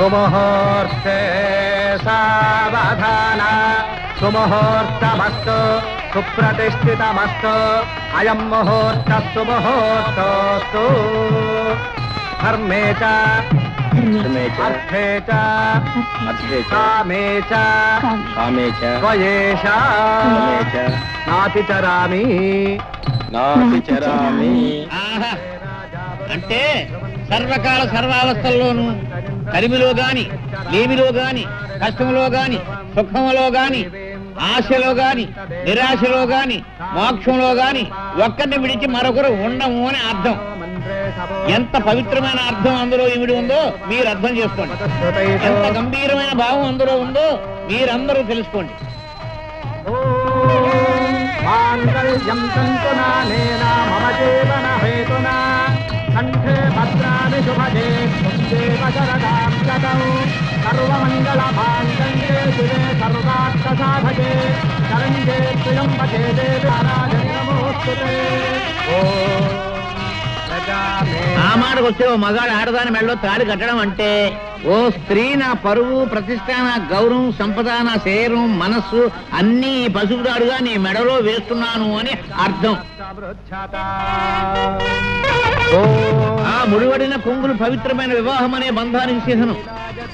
సుముహూర్తే సావధాన సుముహూర్తమస్తు సుప్రతిష్ఠితమస్తు అయం ముహూర్త సుముహూర్తోస్తు ధర్మే చ అర్థే చ కామే చ త్వయేష నాతిచరామి అంటే సర్వకాల సర్వావస్థల్లోనూ కలిమిలో గాని లేమిలో గాని కష్టంలో గాని సుఖంలో గాని ఆశలో గాని నిరాశలో గాని మోక్షంలో గాని ఒక్కరిని విడిచి మరొకరు ఉండము అని అర్థం. ఎంత పవిత్రమైన అర్థం అందులో ఇమిడి ఉందో మీరు అర్థం చేసుకోండి. ఎంత గంభీరమైన భావం అందులో ఉందో మీరందరూ తెలుసుకోండి. మాంగళ్యం తంతునానేన మమ జీవన హేతునా కంఠే భద్రాని శుభగే దేవ శరదాం శతం సర్వమంగళ మాంగళ్యే శివే సర్వార్థ సాధకే శరణ్యే త్ర్యంబకే దేవి నారాయణి నమోస్తుతే. ఆ మాటకు వచ్చే ఓ మగాడు ఆడదాని మెడలో తాళి కట్టడం అంటే ఓ స్త్రీ నా పరువు ప్రతిష్ట నా గౌరవం సంపద నా శరీరం మనస్సు అన్ని పసుపుదాడుగా నీ మెడలో వేస్తున్నాను అని అర్థం. ఆ ముడివడిన కొంగులు పవిత్రమైన వివాహం అనే బంధానికి చిహ్నం.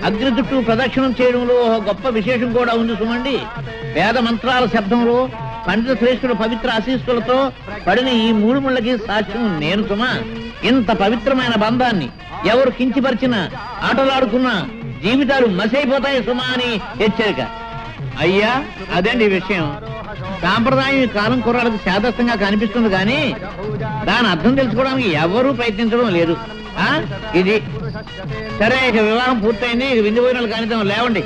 అగ్ని చుట్టూ ప్రదక్షిణం చేయడంలో ఒక గొప్ప విశేషం కూడా ఉంది సుమండి. వేద మంత్రాల శబ్దంలో పండిత శ్రేష్ఠుల పవిత్ర ఆశీస్సులతో పడిన ఈ మూడు ముళ్ళకి సాక్ష్యం నేను సుమా. ఇంత పవిత్రమైన బంధాన్ని ఎవరు కించిపరిచినా ఆటలాడుకున్నా జీవితాలు మసైపోతాయి సుమా అని హెచ్చరిక. అయ్యా అదండి విషయం. సాంప్రదాయం ఈ కాలం కుర్రాళ్ళకి శాదస్తంగా కనిపిస్తుంది కానీ దాని అర్థం తెలుసుకోవడానికి ఎవరూ ప్రయత్నించడం లేదు. ఇది సరే, ఇక వివాహం పూర్తయింది. ఇక విందు భోజనాలు కానిద్దాం, లేవండి.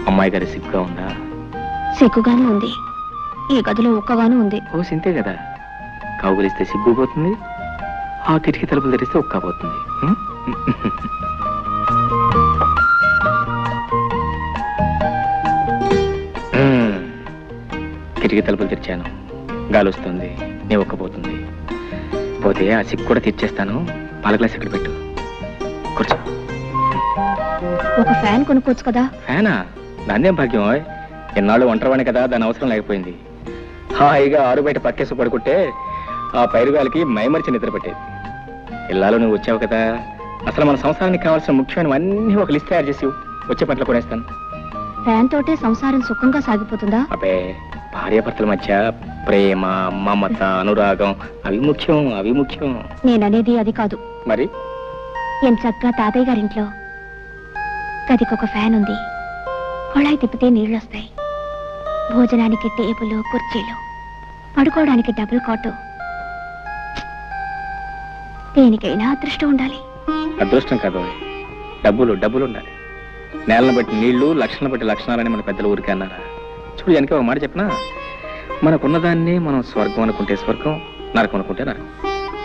అమ్మాయి గారి సిగ్గుగా ఉందా? సిగ్గుగానే ఉంది. ఈ గదిలో ఒక్కగానే ఉంది. ఓ సింతే కదా, కౌగులిస్తే సిగ్గు పోతుంది, ఆ కిటికీ తలుపులు తెరిస్తే ఒక్క పోతుంది. కిటికీ తలుపులు తెరిచాను, గాలి వస్తుంది, నీ ఒక్కపోతుంది. పోతే ఆ సిగ్గు కూడా తెచ్చేస్తాను. పాల గ్లాస్ ఇక్కడ పెట్టు, కూర్చో. ఒక ఫ్యాన్ కొనుక్కోవచ్చు కదా. ఫ్యానా? దాన్నేం భాగ్యం. ఎన్నాళ్ళు ఒంటరివాణి కదా, దాని అవసరం లేకపోయింది. హాయిగా ఆరు బయట పక్కేసి పడుకుంటే ఆ పైరుగాలికి మైమరిచి నిద్ర పెట్టేది. ఇల్లాలో నువ్వు వచ్చావు కదా, అసలు మన సంసారానికి కావాల్సిన ముఖ్యమైనవన్నీ ఒక లిస్ట్ తయారు చేసి వచ్చే పట్ల కొనేస్తాను. ఫ్యాన్ తోటే సంసారం సుఖంగా సాగిపోతుందా? అబ్బే, భార్యాభర్తల మధ్య ప్రేమ, మమత, అనురాగం అవి ముఖ్యం, అవి ముఖ్యం. నేననేది అది కాదు. మరి ఎంచక్కా తాతయ్య గారింట్లో గదికొక ఫ్యాన్ ఉంది. కొళాయి తిప్పితే నీళ్ళొస్తాయి. భోజనానికి టేబుల్, కుర్చీలు, పడుకోవడానికి డబుల్ కాటు. దేనికైనా అదృష్టం ఉండాలి. అదృష్టం కాదు, డబ్బులు డబ్బులు ఉండాలి. నేలను బట్టి నీళ్లు, లక్షణాలను బట్టి లక్షణాలని మన పెద్దలు ఊరికే అన్నారా? చూడు, వెనక ఒక మాట చెప్పినా, మనకున్నదాన్ని మనం స్వర్గం అనుకుంటే స్వర్గం, నరకం అనుకుంటే నరకం.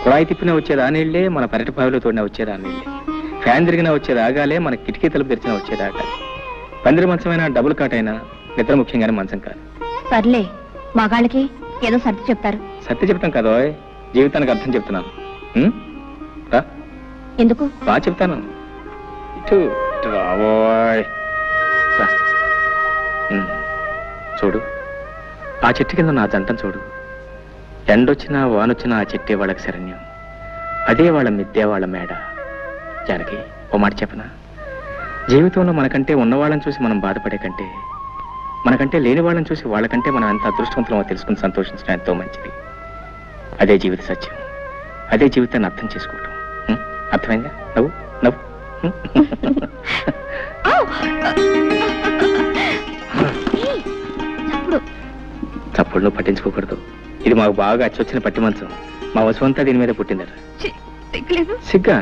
కుళాయి తిప్పినా వచ్చేది ఆ నీళ్లే, మన పెరటి బావిలో తోడినా వచ్చేది ఆ నీళ్లే. ఫ్యాన్ తిరిగినా వచ్చేది ఆగాలే, మన కిటికీ తలుపు తెరిచినా వచ్చేది ఆగాలి. పందిరి మంచమైనా డబుల్ కాట్ అయినా నిద్ర ముఖ్యంగానే మంచం కాదు. సర్లే, మగాళ్ళకి ఏదో సర్ది చెప్తారు. సత్య చెప్తాం కదా, జీవితానికి అర్థం చెప్తున్నాను. ఎందుకు? బాగా చెప్తాను. ఇటు రావోయ్. చూడు, ఆ చెట్టు కింద నా జంటను చూడు. ఎండొచ్చినా వానొచ్చినా ఆ చెట్టే వాళ్ళకి శరణ్యం. అదే వాళ్ళ మిద్దే, వాళ్ళ మేడ. జానకి, ఓ మాట చెప్పనా? జీవితంలో మనకంటే ఉన్నవాళ్ళని చూసి మనం బాధపడే కంటే, మనకంటే లేని వాళ్ళని చూసి వాళ్ళకంటే మనం ఎంత అదృష్టవంతులమో తెలుసుకుని సంతోషించడం ఎంతో మంచిది. అదే జీవిత సత్యం, అదే జీవితాన్ని అర్థం చేసుకోవటం. అర్థమైందా? నవ్వు నవ్వు. చప్పుడు నువ్వు పట్టించుకోకూడదు. ఇది మాకు బాగా అచ్చొచ్చిన పట్టి మంచం. మా వసువంతా దీని మీద పుట్టిందట. సిగ్గా